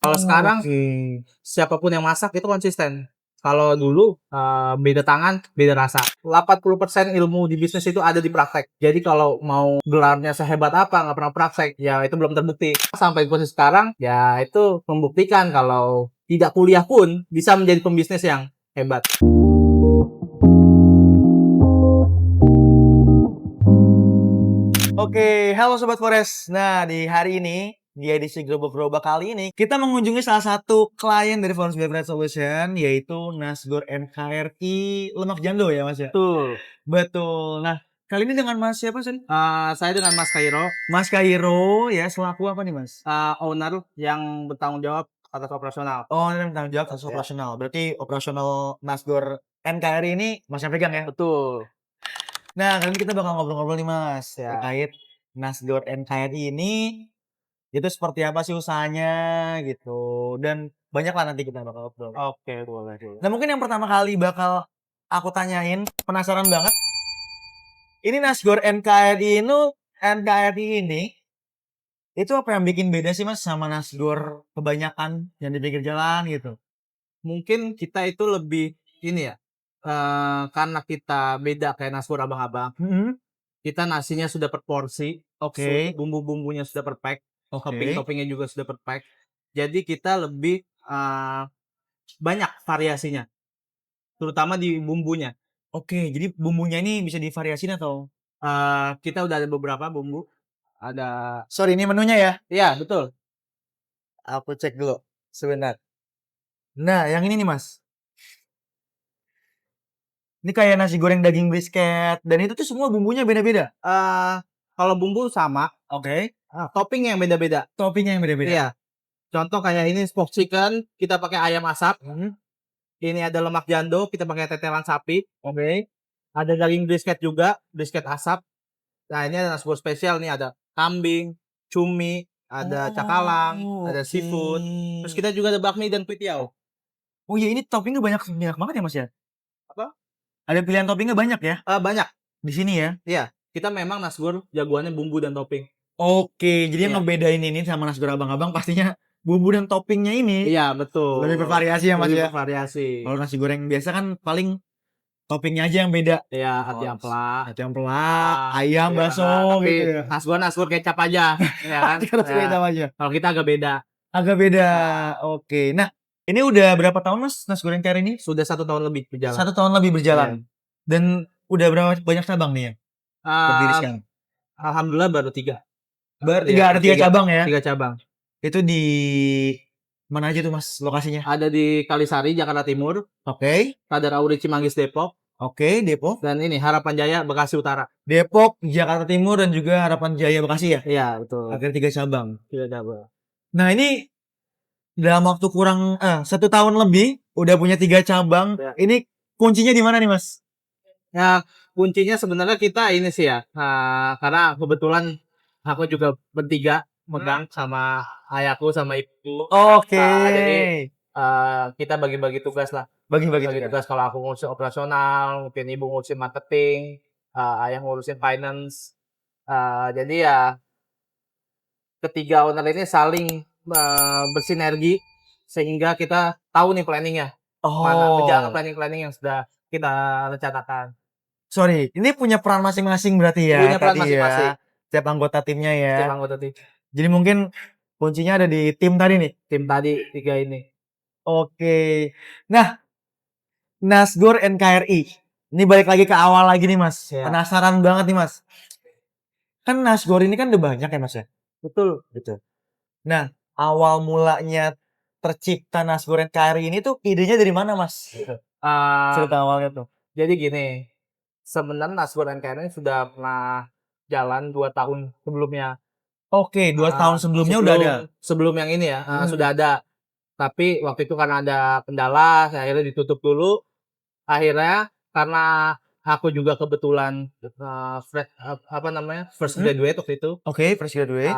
Kalau sekarang Oke. siapapun yang masak itu konsisten. Kalau dulu beda tangan, beda rasa. 80% ilmu di bisnis itu ada di praktek. Jadi kalau mau gelarnya sehebat apa, nggak pernah praktek, ya itu belum terbukti. Sampai posisi sekarang, ya itu membuktikan kalau tidak kuliah pun bisa menjadi pembisnis yang hebat. Oke, halo Sobat Forest. Nah, di hari ini, di edisi Gerobak Gerobak kali ini, kita mengunjungi salah satu klien dari Forest Beverage Solution, yaitu Nasgor NKRI Lemak Jando ya Mas ya? Betul. Betul. Nah, kali ini dengan Mas siapa sih? Saya dengan Mas Kairo, Mas Kairo ya, selaku apa nih Mas? owner yang bertanggung jawab atas operasional. Oh, ini tanggung jawab atas Ya. operasional. Berarti operasional Nasgor NKRI ini Mas yang pegang ya? Betul. Nah, kali ini kita bakal ngobrol-ngobrol nih Mas, Ya. terkait Nasgor NKRI ini itu seperti apa sih usahanya gitu, dan banyak lah nanti kita bakal ngobrol. Oke, boleh, boleh. Nah, mungkin yang pertama kali bakal aku tanyain, penasaran banget, ini Nasgor NKRI ini, itu apa yang bikin beda sih Mas sama Nasgor kebanyakan yang di pinggir jalan gitu? Mungkin kita itu lebih ini ya, karena kita beda kayak nasgor abang-abang, Mhm. kita nasinya sudah per porsi, Oke, bumbu-bumbunya sudah per pack, oke, topping-toppingnya juga sudah per pack. Jadi kita lebih banyak variasinya, terutama di bumbunya. oke. Jadi bumbunya ini bisa divariasiin atau? Kita udah ada beberapa bumbu, ada Sorry, ini menunya ya? iya betul, Aku cek dulu, sebentar. Nah, yang ini nih Mas. Ini kayak nasi goreng daging brisket, dan itu tuh semua bumbunya beda-beda? eee, kalau bumbu sama, Oke. topping yang beda-beda. Toppingnya yang beda-beda? Iya, contoh kayak ini smoked chicken, kita pakai ayam asap. Mhm. Ini ada lemak jando, kita pakai tetelan sapi. Oke. Ada daging brisket juga, brisket asap. Nah, ini ada nasgor spesial nih, ada kambing, cumi, ada cakalang, Oh, ada oke. seafood. Terus kita juga ada bakmi dan kuitiau. Oh iya, ini toppingnya banyak banyak banget ya, Mas, ya? Apa? Ada pilihan toppingnya banyak ya, Banyak. di sini ya? Iya, kita memang nasgor jagoannya bumbu dan topping. Oke, jadi yang Iya. ngebedain ini sama nasi goreng abang-abang pastinya bumbu dan toppingnya ini Iya, betul. lebih bervariasi ya, Mas, Lebih ya? bervariasi. Kalau nasi goreng biasa kan paling toppingnya aja yang beda. Iya, hati Oh, ampela. ati ampela, ayam, Iya, bakso tapi gitu ya? nasgor kecap aja, ya kan? Nasi Ya. hitam aja? Kalau kita agak beda. Agak beda, Nah, oke. Nah, ini udah berapa tahun Mas, nasi goreng Tiara ini? sudah 1 tahun lebih berjalan. 1 tahun lebih Iya. berjalan? Dan udah berapa banyak cabang nih yang berdiri Ah, sekarang? Alhamdulillah baru 3. Tiga, Iya, ada 3 cabang ya? 3 cabang. Itu di mana aja tuh Mas lokasinya? Ada di Kalisari, Jakarta Timur, Oke, Kadar Auri Cimanggis, Depok, oke, Depok. dan ini Harapan Jaya, Bekasi Utara. Depok, Jakarta Timur, dan juga Harapan Jaya Bekasi ya? Iya, betul. Akhirnya 3 cabang. 3 cabang. Nah, ini dalam waktu kurang 1 tahun lebih udah punya 3 cabang. Ya. Ini kuncinya di mana nih Mas? Ya, kuncinya sebenarnya kita ini sih ya, karena kebetulan aku juga bertiga megang sama ayahku sama ibuku. Oke. Jadi kita bagi-bagi tugas lah. Bagi-bagi Bagi tugas. tugas kalau aku ngurusin operasional, mungkin ibu ngurusin marketing, ayah ngurusin finance. Jadi ya ketiga owner ini saling bersinergi sehingga kita tahu nih planningnya mana Oh, planning yang sudah kita rencanakan. sorry. Ini punya peran masing-masing berarti ya Punya peran tadi masing-masing ya. Setiap anggota timnya ya. setiap anggota tim. Jadi mungkin kuncinya ada di tim tadi nih. Tim tadi 3 ini. Oke. Nah, Nasgor NKRI. Ini balik lagi ke awal lagi nih Mas. Ya, Penasaran banget nih Mas. Kan Nasgor ini kan udah banyak ya Mas ya? betul. Gitu. Nah, awal mulanya tercipta Nasgor NKRI ini tuh idenya dari mana Mas? Uh, Cerita awalnya tuh. jadi gini, sebenarnya Nasgor NKRI sudah pernah jalan 2 tahun sebelumnya. Oke, 2 tahun sebelumnya udah ada. Sebelum yang ini ya, Hmm. sudah ada. Tapi waktu itu karena ada kendala, akhirnya ditutup dulu. Akhirnya karena aku juga kebetulan apa namanya first graduate waktu itu, Oke, fresh graduate.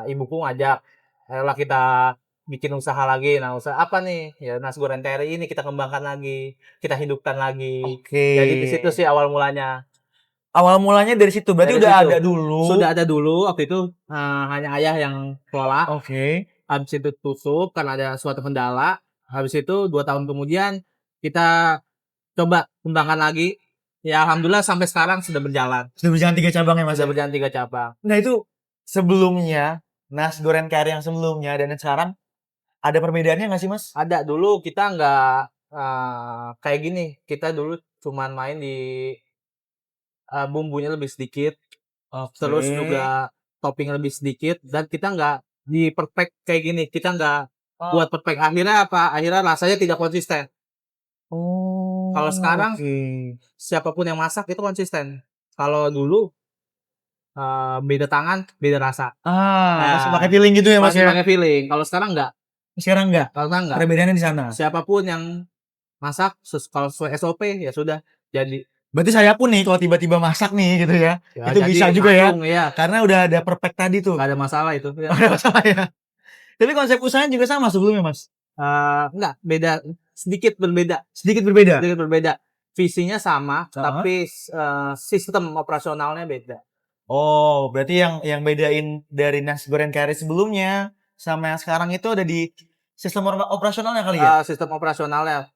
ibuku ngajak, ayolah kita bikin usaha lagi. Nah, usaha apa nih? Ya Nasgor NTRI ini kita kembangkan lagi, kita hidupkan lagi. Oke. Jadi di situ sih awal mulanya. Awal mulanya dari situ. Berarti Dari udah situ. ada dulu. Sudah ada dulu waktu itu hanya ayah yang kelola. Oke. habis itu tutup karena ada suatu kendala, habis itu 2 tahun kemudian kita coba kembangkan lagi, ya alhamdulillah sampai sekarang sudah berjalan. Sudah berjalan 3 cabang ya, Mas, Sudah ya? berjalan 3 cabang. Nah itu sebelumnya, Nasgor NKRI yang sebelumnya dan yang sekarang ada perbedaannya nggak sih, Mas? Ada, dulu kita nggak, kayak gini, kita dulu cuman main di, bumbunya lebih sedikit, terus Oke. juga topping lebih sedikit dan kita nggak di-perfect kayak gini, kita nggak Oh. buat perfect. Akhirnya apa? Akhirnya rasanya tidak konsisten. Kalau Oh, sekarang oke. siapapun yang masak itu konsisten. Kalau dulu, beda tangan, beda rasa. Masih pakai Nah, feeling gitu ya, Mas, masih ya? pakai feeling. Kalau sekarang enggak. Sekarang enggak? Kalau sekarang enggak. Perbedaannya di sana. Siapapun yang masak kalau sesuai SOP ya sudah jadi. Berarti saya pun nih kalau tiba-tiba masak nih gitu ya, Ya itu jadi bisa juga ya. langsung ya, Karena udah ada perfect tadi tuh. nggak ada masalah itu ya. Nggak ada masalah ya. Tapi konsep usahanya juga sama sebelumnya, Mas? Enggak, beda, sedikit berbeda, Sedikit berbeda? sedikit berbeda. Visinya sama, Heeh. tapi sistem operasionalnya beda. Oh, berarti yang bedain dari nasi goreng kari sebelumnya sama yang sekarang itu ada di sistem operasionalnya kali ya? Sistem operasionalnya.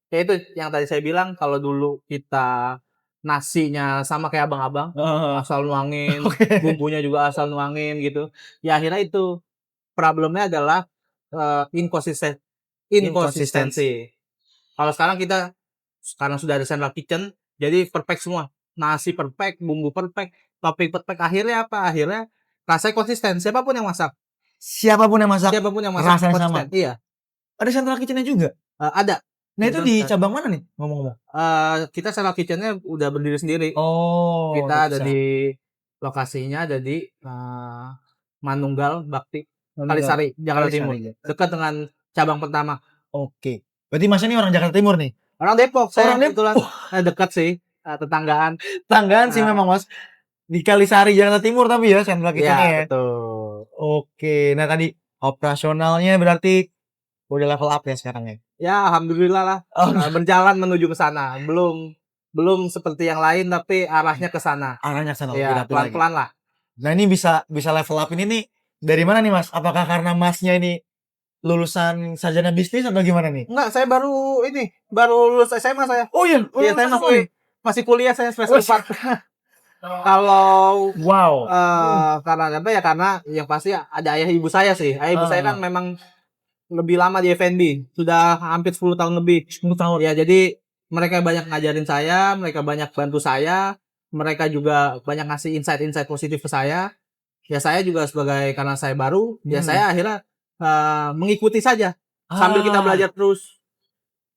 Ya itu yang tadi saya bilang kalau dulu kita nasinya sama kayak abang-abang, Heeh. asal nuangin, Oke. bumbunya juga asal nuangin gitu. Ya akhirnya itu problemnya adalah Inkonsistensi. inkonsistensi. Kalau sekarang kita sekarang sudah ada central kitchen, jadi perfect semua. Nasi perfect, bumbu perfect, topping perfect. Akhirnya apa? Akhirnya rasanya konsisten. Siapapun yang masak, Siapapun yang masak siapapun yang masak rasanya sama. konsisten. Iya, Ada central kitchen-nya juga? ada. Nah itu di Kebetulan, cabang mana nih ngomong-ngomong? kita central kitchen-nya udah berdiri sendiri. Oh, udah Kita ada bisa. di lokasinya ada di, Manunggal Bakti, Manunggal. Kalisari, Jakarta Timur. Kalisari. Dekat dengan cabang pertama. Oke. Berarti Masnya ini orang Jakarta Timur nih? Orang Depok saya Orang Depok. kebetulan. Dekat sih, tetanggaan. Tanggaan sih Eee, memang, Mas. Di Kalisari Jakarta Timur tapi ya central iya kitchen-nya ya? betul. Oke. Nah tadi operasionalnya berarti udah level up ya sekarang ya? Ya alhamdulillah lah, Oh, berjalan menuju ke sana. Belum belum seperti yang lain tapi arahnya ke sana. arahnya ke sana lebih Ya rapi lagi. pelan-pelan lah. Nah ini bisa level up ini nih dari mana nih, Mas? Apakah karena Masnya ini lulusan sarjana bisnis atau gimana nih? Enggak, saya baru lulus SMA saya. Oh iya, Iya, saya masih kuliah, saya semester 4. Kalau, Wow. karena apa ya, karena yang pasti ada ayah ibu saya sih. Ayah ibu saya kan Heeh. memang lebih lama di F&B, sudah hampir 10 tahun lebih. 10 tahun. Ya, jadi mereka banyak ngajarin saya, mereka banyak bantu saya, mereka juga banyak ngasih insight-insight positif ke saya. Ya saya juga karena saya baru, ya Hmm. saya akhirnya, mengikuti saja, sambil kita Ah, belajar terus.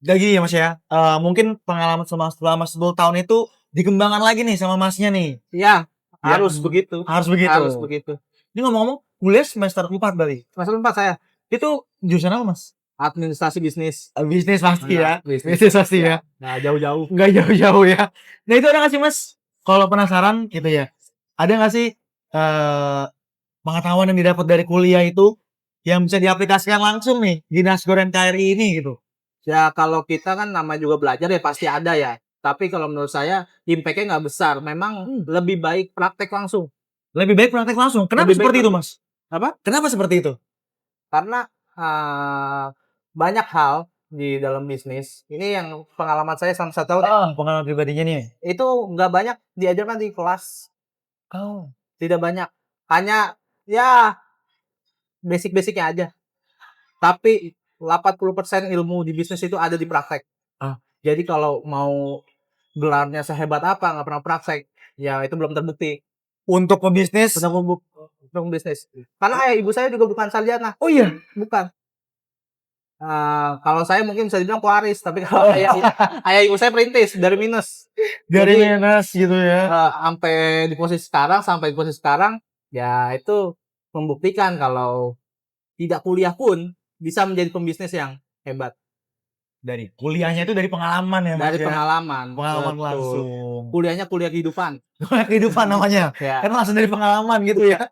Udah gini ya Mas ya. Mungkin pengalaman selama 10 tahun itu dikembangkan lagi nih sama Masnya nih. Ya, Ya, harus begitu, harus begitu. harus begitu. Ini ngomong-ngomong, kuliah semester 4 berarti. Semester 4 saya, Itu jurusan apa, Mas? administrasi bisnis. Bisnis pasti ya. Bisnis. Bisnis pasti ya. Nah, jauh-jauh. Nggak jauh-jauh ya. Nah itu ada nggak sih Mas? Kalau penasaran gitu ya. Ada nggak sih pengetahuan yang didapat dari kuliah itu yang bisa diaplikasikan langsung nih di Nasgor NKRI ini gitu? Ya kalau kita kan nama juga belajar ya pasti ada ya. Tapi kalau menurut saya impact-nya nggak besar. Memang lebih baik praktek langsung. Lebih baik praktek langsung. Kenapa Lebih baik seperti itu, Mas? Apa? Kenapa seperti itu? Karena banyak hal di dalam bisnis. Ini yang pengalaman saya selama 1 tahun Pengalaman pribadinya nih. itu nggak banyak diajarkan di kelas. Oh. Tidak banyak. Hanya ya basic-basicnya aja. Tapi 80% ilmu di bisnis itu ada di praktek. Ah. Jadi kalau mau gelarnya sehebat apa nggak pernah praktek, ya itu belum terbukti. Untuk pebisnis. Untuk bisnis. Karena ayah ibu saya juga bukan sarjana. Oh iya. Bukan. Kalau saya mungkin bisa dibilang pewaris, tapi kalau ayah ibu saya perintis dari minus. Dari Jadi, minus gitu ya. sampai di posisi sekarang, ya itu membuktikan kalau tidak kuliah pun bisa menjadi pembisnis yang hebat. Dari kuliahnya itu dari pengalaman ya, Mas Dari ya. pengalaman. Pengalaman Betul. langsung. Kuliahnya kuliah kehidupan. Kehidupan namanya. Ya. Kan langsung dari pengalaman gitu ya.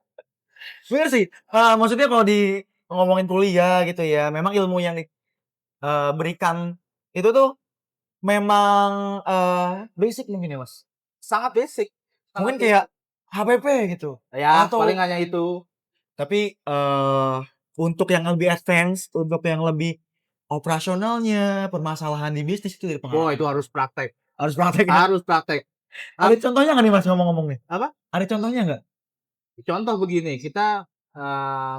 Bener sih. Maksudnya kalau di ngomongin kuliah gitu ya, memang ilmu yang diberikan itu tuh memang basic mungkin ya, Mas. Sangat basic. Mungkin Sangat kayak HPP gitu. ya Atau paling hanya itu. tapi untuk yang lebih advance, untuk yang lebih operasionalnya, permasalahan di bisnis itu dari Oh, pengalaman. itu harus praktek. Harus praktek ya. Harus praktek. Ada contohnya nggak nih Mas ngomong-ngomong nih? Apa? Ada contohnya nggak? Contoh begini, kita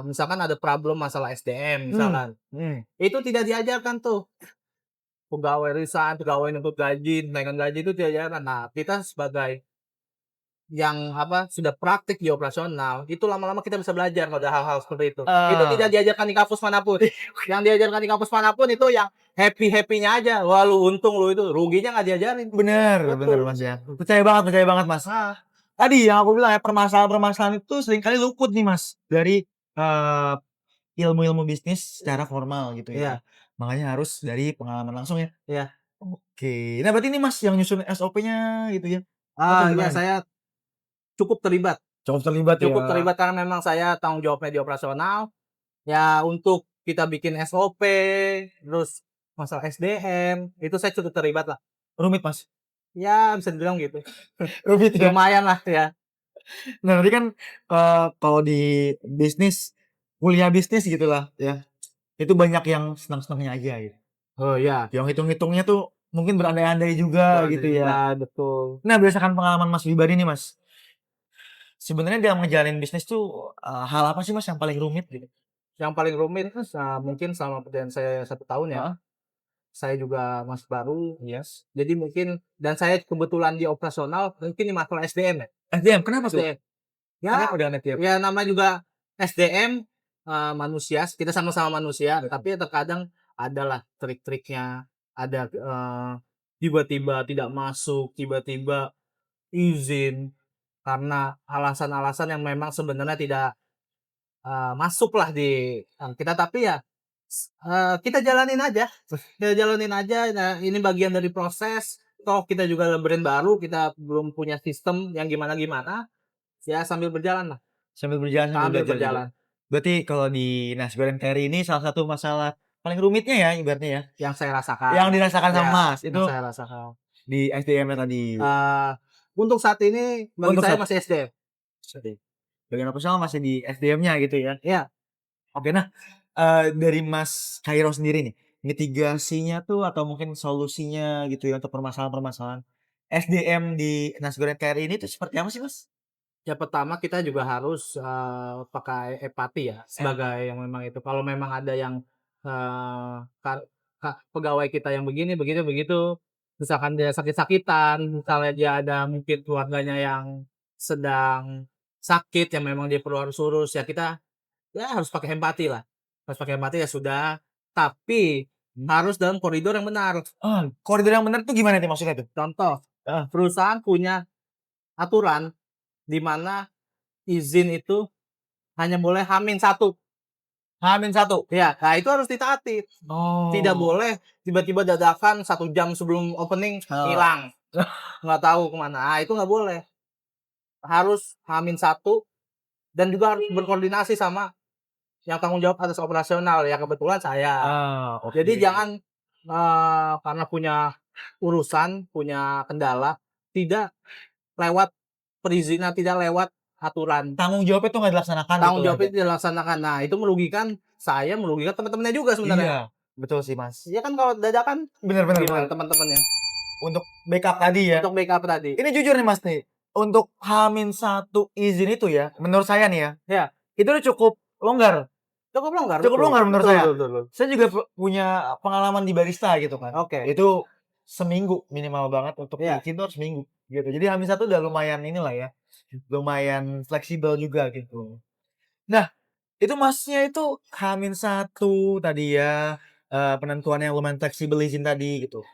misalkan ada problem masalah SDM Hmm. misalkan. Itu tidak diajarkan tuh. Pegawai resign, pegawai nuntut gaji, naikkan gaji itu tidak diajarkan. Nah, kita sebagai yang sudah praktik di operasional, itu lama-lama kita bisa belajar kalau ada hal-hal seperti itu. Itu tidak Ah, diajarkan di kampus manapun. Yang diajarkan di kampus manapun itu yang happy-happy-nya aja. Wah, lu untung lu itu, ruginya nggak diajarin. bener Betul. Mas ya. Percaya banget Mas. Nah, Tadi yang aku bilang ya, permasalahan-permasalahan itu seringkali luput nih Mas dari eh, ilmu-ilmu bisnis secara formal gitu ya. iya, Makanya harus dari pengalaman langsung ya. iya. Oke. Nah berarti ini Mas yang nyusun SOP-nya gitu ya? Atau Ya gimana nih? saya cukup terlibat. Cukup terlibat ya. Cukup terlibat karena memang saya tanggung jawabnya di operasional. Ya untuk kita bikin SOP, terus masalah SDM, itu saya cukup terlibat lah. Rumit Mas. Ya bisa dibilang gitu. Rumit ya. Lumayan lah ya. Nah nanti kan kalau di bisnis, kuliah bisnis gitulah ya. Itu banyak yang senang-senangnya aja gitu. Oh ya, Yang hitung-hitungnya tuh mungkin berandai-andai juga gitu ya. betul. Nah berdasarkan pengalaman Mas pribadi nih Mas. Sebenarnya dalam ngejalanin bisnis tuh hal apa sih Mas yang paling rumit gitu? Yang paling rumit mungkin selama pekerjaan saya 1 tahun ya, Heeh. saya juga masih baru. Yes. Jadi mungkin dan saya kebetulan di operasional mungkin di masalah SDM ya. SDM kenapa tuh? SDM. Ya, Kenapa dengan SDM? ya namanya juga SDM manusia, kita sama-sama manusia, tapi terkadang adalah trik-triknya, ada tiba-tiba tidak masuk, tiba-tiba izin karena alasan-alasan yang memang sebenarnya tidak masuklah di kita, tapi ya kita jalanin aja. Kita jalanin aja, nah ini bagian dari proses, toh kita juga brand baru, kita belum punya sistem yang gimana-gimana, ya sambil berjalan lah, Sambil berjalan sambil sambil belajar gitu. berjalan. Berarti kalau di nasi goreng Terry ini salah satu masalah paling rumitnya ya ibaratnya ya, Yang saya rasakan, yang dirasakan sama ya, Mas itu yang saya rasakan. di SDM-nya tadi. Eee, untuk saat ini bagi Untuk saya saat masih SD. bagian operasional masih di SDM-nya gitu ya. Iya, Oke, nah, dari Mas Chairo sendiri nih, mitigasinya tuh atau mungkin solusinya gitu ya untuk permasalahan-permasalahan SDM di nasi goreng KRI ini tuh seperti apa sih, Mas? yang pertama kita juga harus pakai empati ya, Empat. sebagai yang memang itu. Kalau memang ada yang eee, kar pegawai kita yang begini, begitu begitu, misalkan dia sakit-sakitan, misalnya dia ada mungkin keluarganya yang sedang sakit, yang memang dia perlu harus urus, ya kita ya harus pakai empati lah. Harus pakai empati ya sudah, tapi harus dalam koridor yang benar. Koridor yang benar tuh gimana tuh maksudnya tuh? Contoh, Heeh. perusahaan punya aturan di mana izin itu hanya boleh H-1. H-1? Ya, nah itu harus ditaati. Tidak Oh. boleh tiba-tiba dadakan 1 jam sebelum opening Heeh. hilang, nggak tahu kemana. Nah itu nggak boleh. Harus H-1 dan juga harus berkoordinasi sama yang tanggung jawab atas operasional, ya kebetulan saya. Jadi Oke. jangan, karena punya urusan, punya kendala, tidak lewat perizinan, tidak lewat aturan. Tanggung jawabnya tuh nggak dilaksanakan gitu Tanggung lah jawabnya ya? tidak dilaksanakan. Nah, itu merugikan saya, merugikan teman-temannya juga sebenarnya. Iya, betul sih, Mas. Iya kan kalau dadakan Bener bener gimana bener. teman-temannya Untuk backup tadi ya. untuk backup tadi. Ini jujur nih Mas nih, untuk H-1 izin itu ya, menurut saya nih ya, Ya, itu udah cukup longgar. cukup longgar, Cukup betul. longgar menurut Betul saya. betul betul betul. Saya juga punya pengalaman di barista gitu kan. Oke, Itu seminggu minimal banget untuk iya. izin tuh harus seminggu gitu. Jadi H-1 udah lumayan inilah ya, lumayan fleksibel juga gitu. Nah, itu Masnya itu H-1 tadi ya, penentuan yang lumayan fleksibel izin tadi gitu.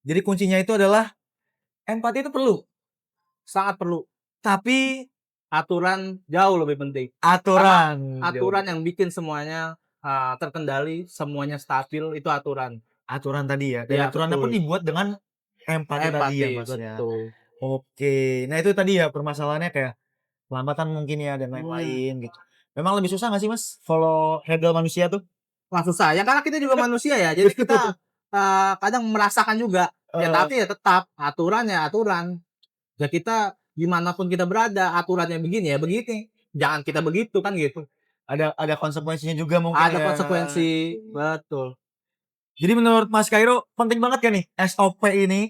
Jadi kuncinya itu adalah empati itu perlu, Sangat perlu. tapi Aturan jauh lebih penting. Karena aturan jauh aturan yang bikin semuanya, terkendali, semuanya stabil itu aturan. aturan tadi ya, dan Iya aturannya pun betul. dibuat dengan empati tadi Empati, ya, Mas, ya. betul. Oke, nah itu tadi ya permasalahannya kayak kelambatan mungkin ya dan Hmm. lain-lain gitu. Memang lebih susah nggak sih, Mas, follow handle manusia tuh? Wah susah ya karena kita juga manusia ya, jadi kita, kadang merasakan juga. Ya Heeh. tapi ya tetap aturan ya aturan. Ya kita gimana pun kita berada, aturannya begini ya begini. Jangan kita begitu kan gitu. Ada konsekuensinya juga mungkin Ada ya. konsekuensi, betul. Jadi menurut Mas Kairo penting banget kan nih SOP ini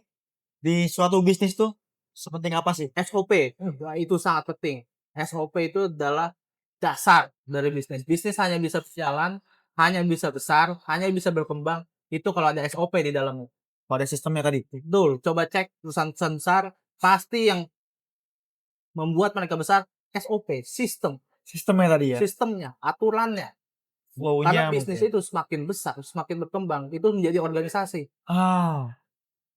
di suatu bisnis tuh sepenting apa sih? SOP, wah, itu sangat penting. SOP itu adalah dasar dari bisnis. Bisnis hanya bisa berjalan, hanya bisa besar, hanya bisa berkembang itu kalau ada SOP di dalamnya. Pada sistemnya tadi. Betul. Coba cek perusahaan besar, pasti yang membuat mereka besar SOP, Sistemnya tadi ya. sistemnya, aturannya. Flow-nya Karena bisnis mungkin. itu semakin besar, semakin berkembang, itu menjadi organisasi. Ah,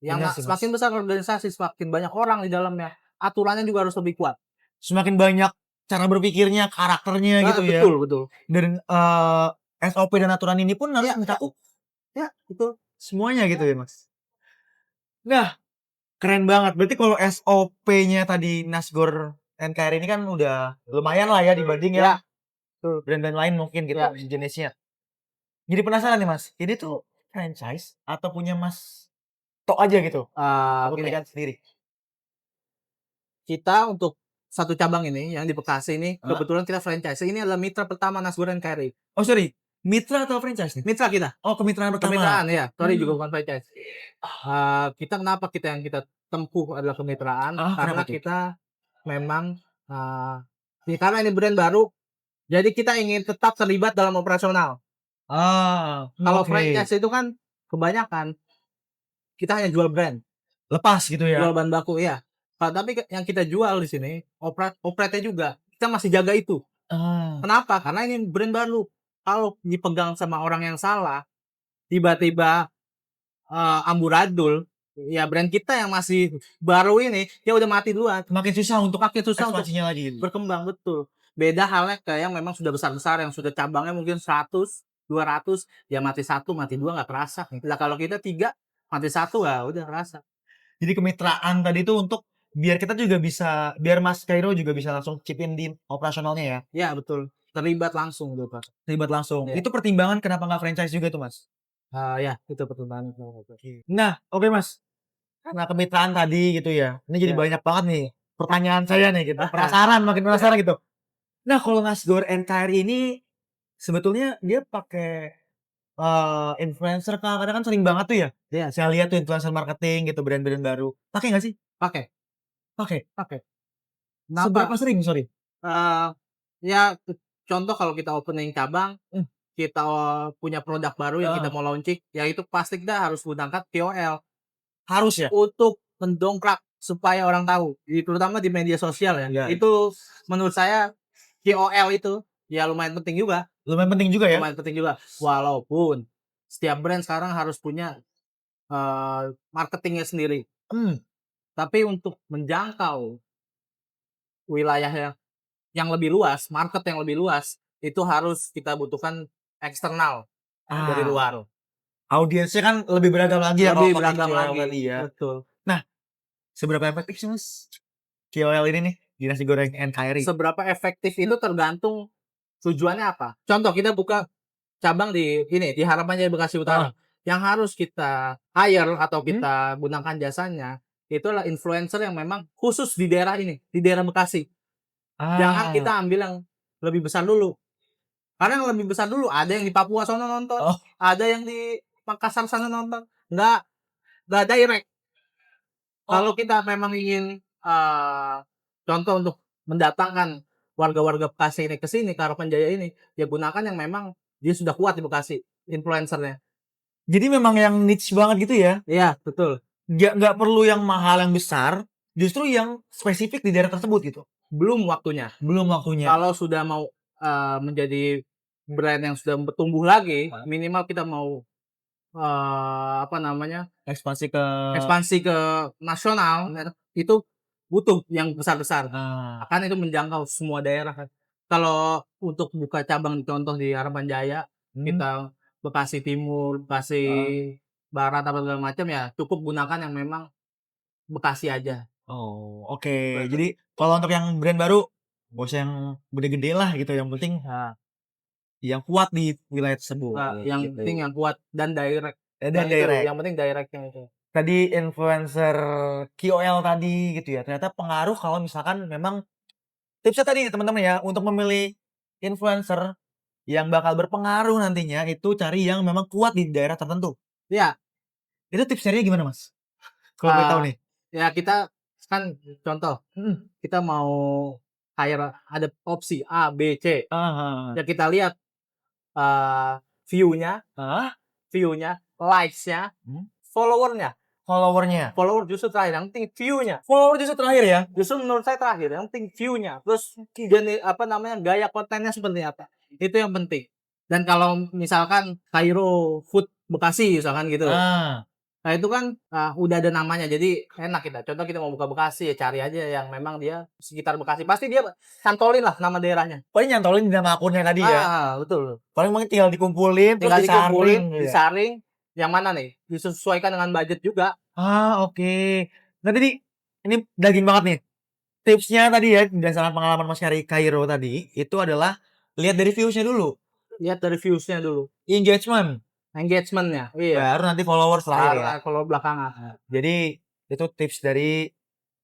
benar Yang sih Mas. semakin besar organisasi, semakin banyak orang di dalamnya. Aturannya juga harus lebih kuat. Semakin banyak cara berpikirnya, karakternya gitu ya. Betul, betul. Dan SOP dan aturan ini pun harus Ya, mencakup ya, betul. semuanya gitu ya Mas. Nah, keren banget. Berarti kalau SOP-nya tadi Nasgor NKRI ini kan udah lumayan lah ya dibanding Ya, yang betul. brand-brand lain mungkin gitu Ya. jenisnya. Jadi penasaran nih Mas, ini tuh franchise atau punya Mas Tok aja gitu? Atau Gini, pilihan sendiri? kita untuk satu cabang ini yang di Bekasi ini Hah? kebetulan kita franchise. Ini adalah mitra pertama Nasgor Carry. Oh sorry, mitra atau franchise nih? Mitra kita. Oh kemitraan pertama. Kemitraan ya. Sorry Hmm. juga bukan franchise. Kita kenapa yang kita tempuh adalah kemitraan? Karena Kenapa tuh? kita memang karena ini brand baru, jadi kita ingin tetap terlibat dalam operasional. Kalau Oke. franchise itu kan kebanyakan kita hanya jual brand, Lepas gitu ya? jual bahan baku ya. Tapi yang kita jual di sini opretnya juga kita masih jaga itu. Kenapa? Karena ini brand baru. Kalau dipegang sama orang yang salah, tiba-tiba amburadul, ya brand kita yang masih baru ini ya udah mati duluan. Makin susah untuk Ekspansinya lagi. berkembang, betul. Beda halnya kayak yang memang sudah besar-besar, yang sudah cabangnya mungkin 100, 200, ya mati 1, mati 2 nggak terasa. Nah kalau kita 3, mati 1, ya udah terasa. Jadi kemitraan tadi tuh untuk biar kita juga bisa, biar Mas Kairo juga bisa langsung chip in di operasionalnya ya? Ya betul, terlibat langsung gitu Pak. Terlibat langsung. Iya. Itu pertimbangan kenapa nggak franchise juga tuh Mas? Ya itu pertimbangan. Nah, oke Mas. Karena kemitraan tadi gitu ya. Ini jadi Ya. banyak banget nih pertanyaan saya nih gitu. Makin penasaran gitu. Nah, kalau Nasgor NKRI ini sebetulnya dia pakai influencer kah? Karena kan sering banget tuh ya. Iya, Saya lihat tuh influencer marketing gitu, brand-brand baru. Pakai nggak sih? pakai. Pakai. Kenapa? Seberapa sering, sorry? Ya contoh kalau kita opening cabang, kita punya produk baru yang kita mau launching, ya itu pasti kita harus gunakan KOL Harus ya? untuk mendongkrak supaya orang tahu, terutama di media sosial ya. Iya. Itu menurut saya KOL itu ya lumayan penting juga. Lumayan penting juga ya? Lumayan penting juga. Walaupun setiap brand sekarang harus punya marketingnya sendiri. Tapi untuk menjangkau wilayah yang lebih luas, market yang lebih luas, itu harus kita butuhkan eksternal dari luar. Audiensnya kan lebih beragam lagi ya Lebih kalau pakai beragam KOL lagi. tadi ya. Betul. Nah, seberapa efektif sih Mas KOL ini nih di nasi goreng NKRI? Seberapa efektif itu tergantung tujuannya apa. Contoh kita buka cabang di Harapan Jaya Bekasi Utara. Yang harus kita hire atau kita gunakan jasanya itu adalah influencer yang memang khusus di daerah ini, di daerah Bekasi. Jangan kita ambil yang lebih besar dulu. Karena yang lebih besar dulu ada yang di Papua sana nonton, ada yang di Makassar sana nonton. Nggak direct. Kalau kita memang ingin contoh untuk mendatangkan warga-warga Bekasi ini ke sini, ke Harapan Jaya ini, ya gunakan yang memang dia sudah kuat di Bekasi, influencernya. Jadi memang yang niche banget gitu ya? Iya, betul. Nggak perlu yang mahal yang besar, justru yang spesifik di daerah tersebut gitu? Belum waktunya. Kalau sudah mau menjadi brand yang sudah bertumbuh lagi, minimal kita mau Ekspansi ke nasional, itu butuh yang besar-besar. Akan itu menjangkau semua daerah kan. Kalau untuk buka cabang contoh di Harapan Jaya, kita Bekasi Timur, Bekasi Barat apa segala macam ya cukup gunakan yang memang Bekasi aja. Oke. Jadi kalau untuk yang brand baru nggak usah yang gede-gede lah gitu, yang penting yang kuat di wilayah tersebut. Yang penting yang kuat dan direct. Yang penting directnya itu. Tadi influencer KOL tadi gitu ya, ternyata pengaruh kalau misalkan memang tipsnya tadi teman-teman ya untuk memilih influencer yang bakal berpengaruh nantinya itu cari yang memang kuat di daerah tertentu. Iya, Itu tips carinya gimana, Mas? Kalau boleh tahu eee, nih. ya kita kan contoh, Mhm. kita mau hire ada opsi A, B, C, Heeh heeh. ya kita lihat, eee, view-nya Heeh? view-nya, likes-nya, Hmm? follower-nya. Follower-nya. Follower justru terakhir, yang penting view-nya. Follower justru terakhir ya? Justru menurut saya terakhir, yang penting view-nya, terus Oke. apa namanya, gaya kontennya seperti apa, itu yang penting. Dan kalau misalkan Cairo Food Bekasi misalkan gitu, Ah, nah itu kan, udah ada namanya jadi enak kita. Contoh kita mau buka Bekasi, ya cari aja yang memang dia sekitar Bekasi, pasti dia cantolin lah nama daerahnya. paling nyantolin di nama akunnya tadi ya? Betul. Paling mungkin tinggal dikumpulin terus Tinggal disaring dikumpulin, gitu ya? disaring, yang mana nih, disesuaikan dengan budget juga. Ah, oke. Nah tadi, ini daging banget nih. Tipsnya tadi ya, berdasarkan pengalaman Mas Kairo tadi, itu adalah lihat dari views-nya dulu, Lihat dari views-nya dulu, engagement, engagement-nya, iya, baru nanti followers terakhir baru ya. kalau belakangan. Jadi itu tips dari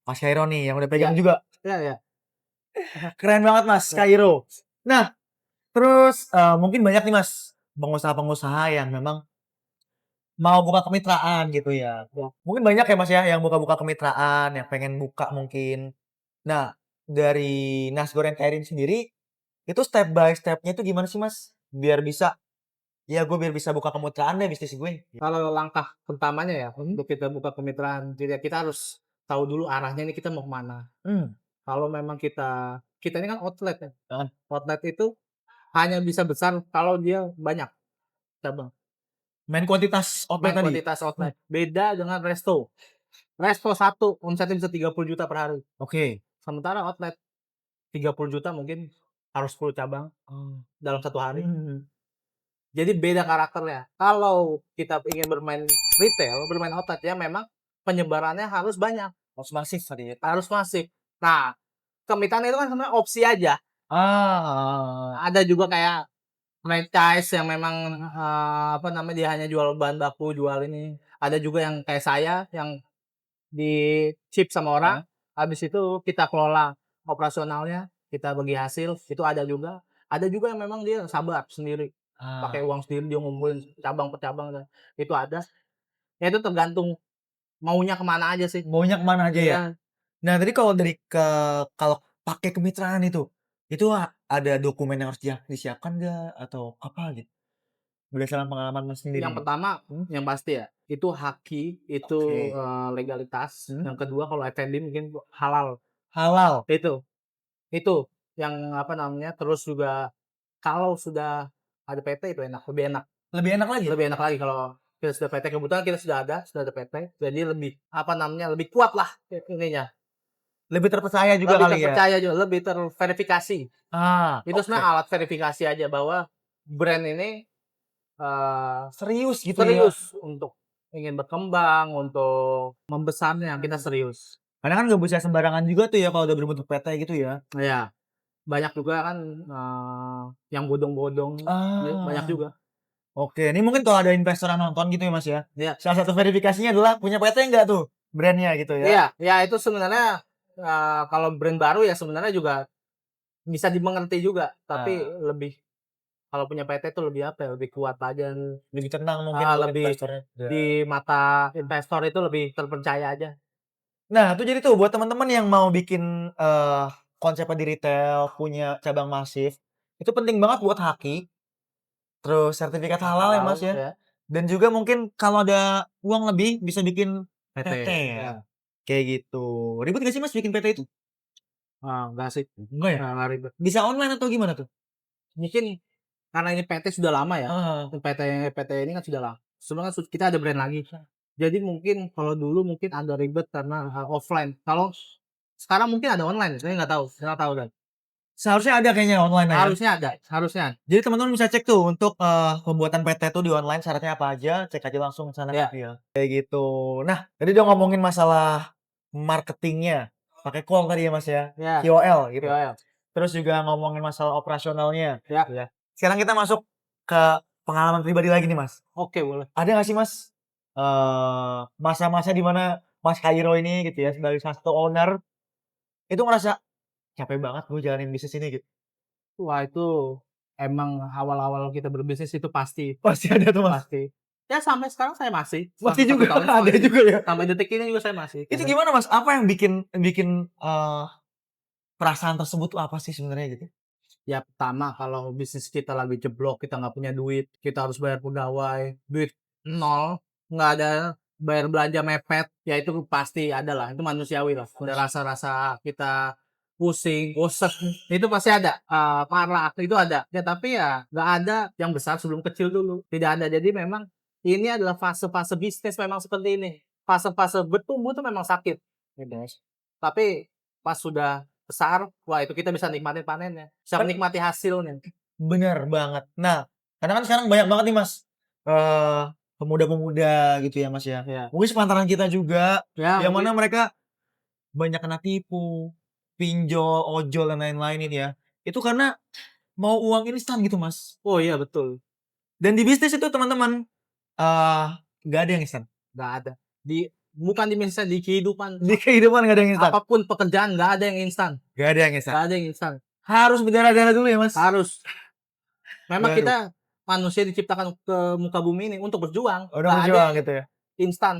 Mas Kairo nih yang udah Iya, pegang juga. iya iya. Keren banget Mas Ya, Kairo. Nah, terus mungkin banyak nih Mas pengusaha-pengusaha yang memang mau buka kemitraan gitu ya. ya. Mungkin banyak ya Mas ya yang buka-buka kemitraan, yang pengen buka mungkin. Nah, dari Nasgor Kairin sendiri, itu step by step-nya itu gimana sih Mas? Biar bisa, ya gue biar bisa buka kemitraan deh bisnis gue. Kalau langkah pertamanya ya, Mhm. untuk kita buka kemitraan, jadi kita harus tahu dulu arahnya ini kita mau ke mana. Mmm, Kalau memang kita ini kan outlet ya, heeh. outlet itu hanya bisa besar kalau dia banyak cabang, Main kuantitas outlet main tadi? kuantitas Mmm, outlet. Beda dengan resto. Resto satu omsetnya bisa 30 juta per hari, oke. sementara outlet 30 juta mungkin harus 10 cabang Oh, dalam satu hari. mhm. Jadi beda karakternya. Kalau kita ingin bermain retail, bermain outlet ya memang penyebarannya harus banyak, Harus masif tadi ya? harus masif. Nah, kemitraan itu kan sebenarnya opsi aja. Ah, Ada juga kayak franchise yang memang, apa namanya, dia hanya jual bahan baku, jual ini. Ada juga yang kayak saya yang di-chip sama orang, heeh, habis itu kita kelola operasionalnya, kita bagi hasil, itu ada juga. Ada juga yang memang dia sabar sendiri, pakai ah, uang sendiri dia ngumpulin cabang per cabang, itu ada. Ya itu tergantung maunya kemana aja sih. maunya ke mana aja ya? Iya, Nah, tadi kalau dari kalau pakai kemitraan itu ada dokumen yang harus disiapkan nggak atau apa gitu? Berdasarkan pengalaman Mas sendiri yang nih? pertama, Hmm, yang pasti ya, itu haki, itu, oke. legalitas. Hmm, Yang kedua kalau F&B mungkin halal, halal? itu. Itu yang apa namanya, terus juga kalau sudah ada PT itu enak, lebih enak. Lebih enak lagi? Lebih enak lagi kalau kita sudah PT, kebetulan kita sudah ada PT, jadi lebih, apa namanya, lebih kuat lah ininya, Lebih terpercaya juga lebih kali ya? terpercaya juga, lebih terverifikasi. Ah, Itu oke. sebenarnya alat verifikasi aja bahwa brand ini, eee, Serius gitu ya? serius untuk ingin berkembang, untuk membesarnya, kita Mmm. serius. Karena kan nggak bisa sembarangan juga tuh ya kalau udah berbentuk PT gitu ya? Iya, banyak juga kan, yang bodong-bodong, banyak Ah, juga. oke. Ini mungkin kalau ada investor yang nonton gitu ya, Mas, ya, Iya. salah satu verifikasinya adalah punya PT nggak tuh brand-nya gitu ya? Iya, ya itu sebenarnya, kalau brand baru ya sebenarnya juga bisa dimengerti juga, tapi Ah, lebih kalau punya PT itu lebih apa ya, lebih kuat aja, lebih tenang mungkin buat lebih investornya juga. di mata investor itu lebih terpercaya aja. Nah, itu jadi tuh buat teman-teman yang mau bikin, konsepnya di retail, punya cabang masif, itu penting banget buat haki, terus sertifikat halal ya, Halal Mas, ya, ya, dan juga mungkin kalau ada uang lebih bisa bikin PT, PT ya, ya. kayak gitu. Ribet nggak sih, Mas, bikin PT itu? Enggak sih, Enggak ya? enggak ribet. Bisa online atau gimana tuh? Mungkin karena ini PT sudah lama ya, Heeh. PT PT ini kan sudah lama. Sebenarnya kita ada brand lagi. Jadi mungkin kalau dulu mungkin agak ribet karena, offline. Kalau sekarang mungkin ada online, saya nggak tahu dan Seharusnya ada kayaknya online lah ya. harusnya ada, harusnya. Jadi teman-teman bisa cek tuh untuk, pembuatan PT tuh di online syaratnya apa aja, cek aja langsung ke sana Ya, gitu ya. Kayak gitu. Nah, tadi udah ngomongin masalah marketingnya, pakai call tadi ya, Mas, ya, ya, KOL gitu. KOL. Terus juga ngomongin masalah operasionalnya Ya, gitu ya. Sekarang kita masuk ke pengalaman pribadi lagi nih, Mas. oke boleh. Ada nggak sih, Mas, masa-masa di mana Mas Kairo ini gitu ya sebagai salah satu owner, itu ngerasa, "Capek banget gue jalanin bisnis ini," gitu? Wah itu emang awal-awal kita berbisnis itu pasti Pasti ada tuh Mas. pasti. Ya sampai sekarang saya masih. Masih Sampai juga 1 tahun ada masih. juga ya. Sampai detik ini juga saya masih. Itu gimana Mas? Apa yang bikin perasaan tersebut tuh apa sih sebenarnya gitu? Ya pertama kalau bisnis kita lagi jeblok, kita nggak punya duit, kita harus bayar pegawai, duit nol, nggak ada, bayar belanja mepet, ya itu pasti ada lah, itu manusiawi lah. Udah rasa-rasa kita pusing, bosen, itu pasti ada. Marah itu ada. Ya tapi ya nggak ada yang besar sebelum kecil dulu. Tidak ada. Jadi memang ini adalah fase-fase bisnis memang seperti ini. Fase-fase bertumbuh itu memang sakit. Gitu. Tapi pas sudah besar, wah itu kita bisa nikmatin panennya, bisa menikmati hasilnya. Bener banget. Nah, karena kan sekarang banyak banget nih Mas, pemuda-pemuda gitu ya Mas ya. Ya. Mungkin sepantaran kita juga, Ya, yang mana mereka banyak kena tipu, pinjol, ojol, dan lain-lain ini ya. Itu karena mau uang instan gitu Mas. oh iya betul, Dan di bisnis itu teman-teman, nggak ada yang instan. nggak ada. Bukan di bisnis, di kehidupan. Di kehidupan nggak ada yang instan. Apapun pekerjaan nggak ada yang instan. Nggak ada yang instan. Nggak ada yang instan. Harus berdarah-darah dulu ya Mas. Harus. Memang Baru. kita manusia diciptakan ke muka bumi ini untuk berjuang. Udah Nggak berjuang ada gitu ya. instan.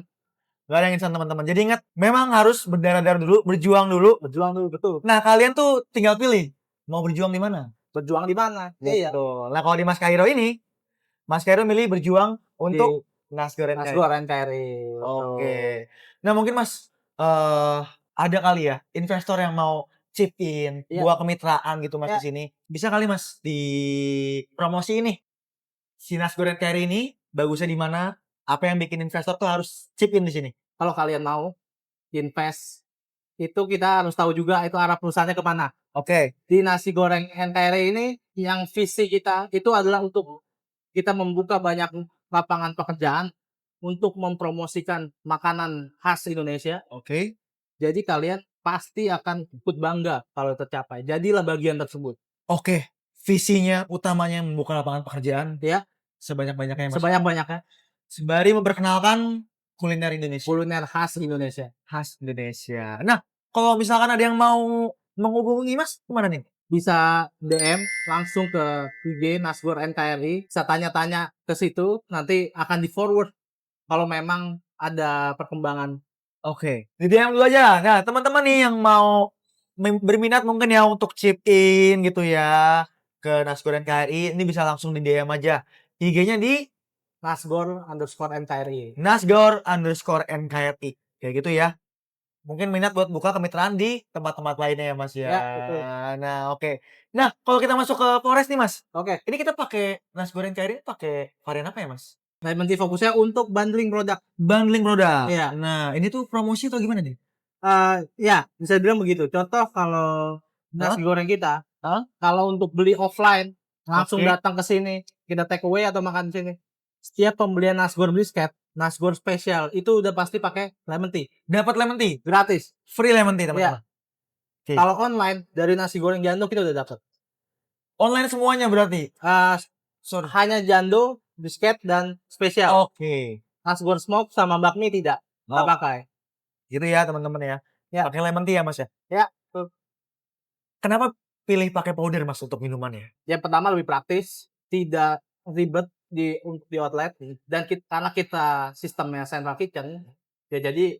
Nggak ada yang instan teman-teman. Jadi ingat, memang harus berdarah-darah dulu, berjuang dulu. Berjuang dulu betul. Nah kalian tuh tinggal pilih mau berjuang di mana. Berjuang di mana? Iya. Betul. Nah kalau di Mas Kairo ini, Mas Kairo milih berjuang untuk Nasgor NKRI. Nasgor NKRI. Oke. Nah mungkin Mas, ada kali ya investor yang mau chip in, Iya. buat kemitraan gitu Mas Iya. di sini. Bisa kali Mas di promosi ini. Si Nasgor NKRI ini bagusnya di mana? Apa yang bikin investor tuh harus chip in di sini? Kalau kalian mau invest, itu kita harus tahu juga itu arah perusahaannya kemana. Oke. Di nasi goreng NKRI ini, yang visi kita itu adalah untuk kita membuka banyak lapangan pekerjaan untuk mempromosikan makanan khas Indonesia. Oke. Jadi kalian pasti akan ikut bangga kalau tercapai. Jadilah bagian tersebut. Oke. Visinya utamanya membuka lapangan pekerjaan Ya, sebanyak-banyaknya Mas. sebanyak-banyaknya Sembari memperkenalkan kuliner Indonesia. kuliner khas Indonesia. Khas Indonesia. Nah, kalau misalkan ada yang mau menghubungi Mas, kemana nih? Bisa DM langsung ke IG Nasgor NKRI, bisa tanya-tanya ke situ, nanti akan di forward kalau memang ada perkembangan. Oke, di DM dulu aja. Nah, teman-teman nih yang mau berminat mungkin ya untuk chip in gitu ya ke Nasgor NKRI, ini bisa langsung di DM aja. IG-nya di Nasgor_NKRI. Nasgor_NKRI. Kayak gitu ya. Mungkin minat buat buka kemitraan di tempat-tempat lainnya ya Mas ya. Ya, betul. Nah, oke. Nah, kalau kita masuk ke Forest nih Mas. Oke, Ini kita pakai Nasgor NKRI pakai varian apa ya Mas? Lemon Tea fokusnya untuk bundling produk. Bundling produk. Iya. Nah, ini tuh promosi atau gimana nih? Ya, bisa bilang begitu. Contoh kalau nasi goreng kita, kalau untuk beli offline, langsung Oke. datang ke sini, kita take away atau makan di sini. Setiap pembelian Nasgor brisket, Nasgor spesial, itu udah pasti pakai lemon tea. Dapat lemon tea, Gratis. free lemon tea teman-teman. Oke. Kalau online, dari nasi goreng jando kita udah dapat. Online semuanya berarti. Sorry. Hanya jando, brisket, dan spesial. Oke. Nasgor smoke sama bakmi tidak. Nggak Oh, pakai. gitu ya teman-teman ya. Ya. Pakai lemon tea ya Mas ya. Ya, betul. Kenapa pilih pakai powder Mas untuk minumannya? Yang pertama lebih praktis, tidak ribet di outlet, dan karena kita sistemnya central kitchen, ya jadi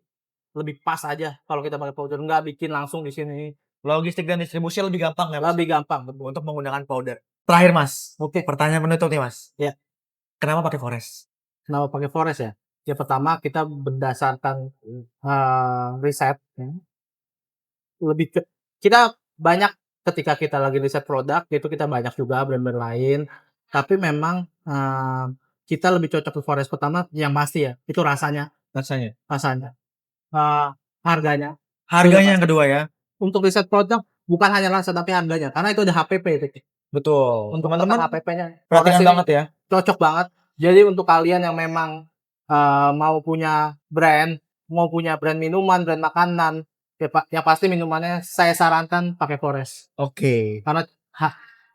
lebih pas aja kalau kita pakai powder, nggak bikin langsung di sini. Logistik dan distribusi lebih gampang ya Mas Lebih gampang, betul. untuk menggunakan powder. Terakhir Mas, Oke. pertanyaan penutup nih Mas. Ya. Kenapa pakai Forest? Kenapa pakai Forest ya? Ya pertama kita berdasarkan riset, ya. Kita banyak ketika kita lagi riset produk itu kita banyak juga brand-brand lain, tapi memang kita lebih cocok ke Forest. Pertama yang pasti ya itu rasanya, Rasanya. harganya. Harganya yang kedua ya. Untuk riset produk bukan hanya rasa tapi harganya, karena itu ada HPP itu. Betul. Untuk Teman-teman HPP-nya perhatikan banget ya. cocok banget. Jadi untuk kalian yang memang mau punya brand minuman, brand makanan, ya pasti minumannya saya sarankan pakai Forest. Oke. Karena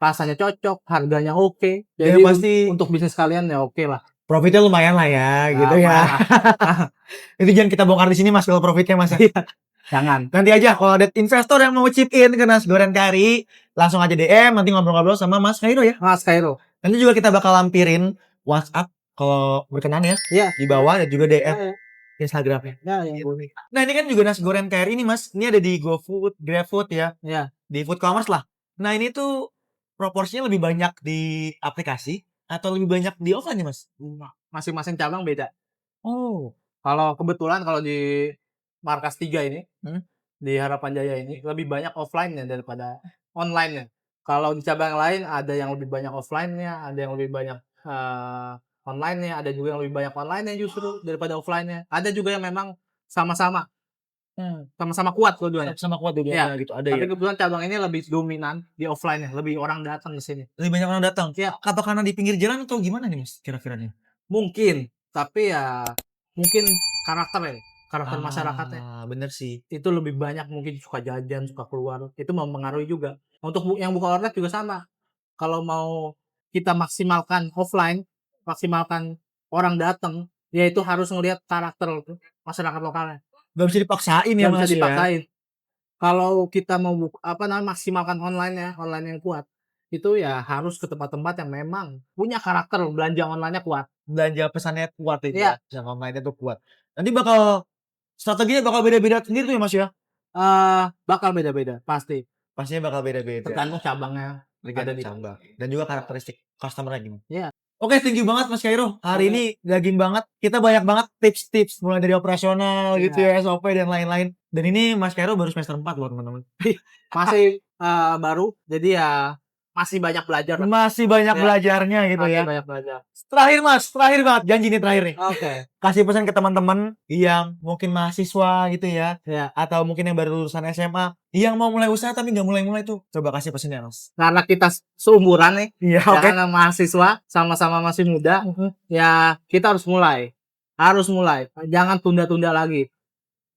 rasanya cocok, harganya oke. Ya, Jadi pasti untuk bisnis kalian ya oke lah. profitnya lumayan lah ya, gitu ya. Itu jangan kita bongkar di sini Mas kalau profitnya Mas. Jangan. Nanti aja kalau ada investor yang mau chip in ke Nasi Goreng Kari, langsung aja DM, nanti ngobrol-ngobrol sama Mas Khairo ya. Mas Kairo. Nanti juga kita bakal lampirin WhatsApp kalau berkenan ya Iya. di bawah, dan juga DM Ya, Instagramnya. yang boleh. Nah ini kan juga Nasi Goreng KRI ini Mas, ini ada di GoFood, GrabFood ya, Ya. di food commerce lah. Nah ini tuh proporsinya lebih banyak di aplikasi atau lebih banyak di offline nih Mas? Masing-masing cabang beda. Oh. Kalau kebetulan kalau di Markas 3 ini, Hmm. di Harapan Jaya ini lebih banyak offline-nya daripada online-nya. Kalau di cabang lain ada yang lebih banyak offline-nya, ada yang lebih banyak online-nya, ada juga yang lebih banyak online-nya justru daripada offline-nya. Ada juga yang memang sama-sama, sama-sama kuat keduanya. Sama kuat Iya. dua-duanya gitu ada Tapi ya. kebetulan cabang ini lebih dominan di offline-nya, lebih orang datang ke sini. Lebih banyak orang datang. Iya. Apa karena di pinggir jalan atau gimana nih Mas kira-kiranya? Mungkin, tapi ya mungkin karakter masyarakatnya. Bener sih. Itu lebih banyak mungkin suka jajan, suka keluar, itu mempengaruhi juga. Untuk yang buka warnet juga sama. Kalau mau kita maksimalkan offline, maksimalkan orang datang, ya itu harus ngelihat karakter masyarakat lokalnya. Gak bisa dipaksain ya Nggak bisa Mas ya. dipaksain. Kalau kita mau maksimalkan online-nya, online yang kuat, itu ya harus ke tempat-tempat yang memang punya karakter belanja online-nya kuat. Belanja pesannya kuat itu Iya. ya. Yang online-nya tuh kuat. Nanti bakal strateginya bakal beda-beda sendiri tuh ya Mas ya. Bakal beda-beda pasti, Pastinya bakal beda-beda. tergantung cabangnya. Tergantung Ada di- cabang dan juga karakteristik customer gimana. Iya. Oke, thank you banget Mas Khairo. Hari Oke. ini daging banget. Kita banyak banget tips-tips mulai dari operasional Iya. gitu ya, SOP dan lain-lain. Dan ini Mas Khairo baru semester 4 loh teman-teman. Masih baru, jadi ya masih banyak belajar. Masih banyak Ya. belajarnya gitu Masih ya. banyak belajar. Terakhir Mas, terakhir banget, janji nih terakhir nih. Oke. Kasih pesan ke teman-teman yang mungkin mahasiswa gitu ya, Ya. atau mungkin yang baru lulusan SMA, yang mau mulai usaha tapi nggak mulai-mulai tuh. Coba kasih pesannya Mas. Karena kita seumuran nih, Iya, ya oke. kan mahasiswa, sama-sama masih muda, ya kita harus mulai. Harus mulai. Jangan tunda-tunda lagi.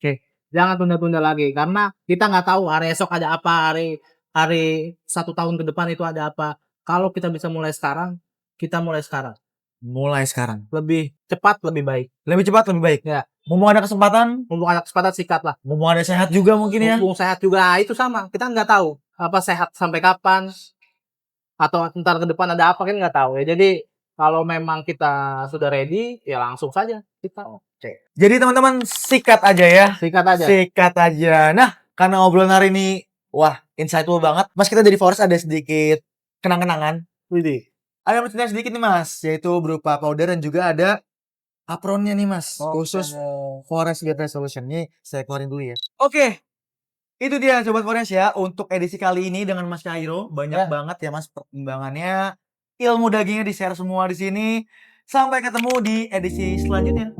Oke. Jangan tunda-tunda lagi karena kita nggak tahu hari esok ada apa, hari 1 tahun ke depan itu ada apa. Kalau kita bisa mulai sekarang, kita mulai sekarang. Mulai sekarang. Lebih cepat, lebih baik. Lebih cepat, lebih baik. Ya. Mumpung ada kesempatan, Mumpung ada kesempatan sikat lah. mumpung ada sehat juga mungkin ya. Mumpung sehat juga, itu sama. Kita nggak tahu apa sehat sampai kapan atau ntar ke depan ada apa, kan nggak tahu ya. Jadi kalau memang kita sudah ready, ya langsung saja kita Jadi teman-teman sikat aja ya. sikat aja. Sikat aja. Nah, karena obrolan hari ini wah, insightful banget. Mas, kita dari Forest ada sedikit kenang-kenangan. Widih. Ada merchandise sedikit nih Mas, yaitu berupa powder dan juga ada apronnya nih Mas, Oke. khusus Forest Better Solution. Nih, saya keluarin dulu ya. Oke. Itu dia Sobat Forest ya, untuk edisi kali ini dengan Mas Khairo. Banyak Ya. banget ya Mas perkembangannya. Ilmu dagingnya di-share semua di sini. Sampai ketemu di edisi selanjutnya.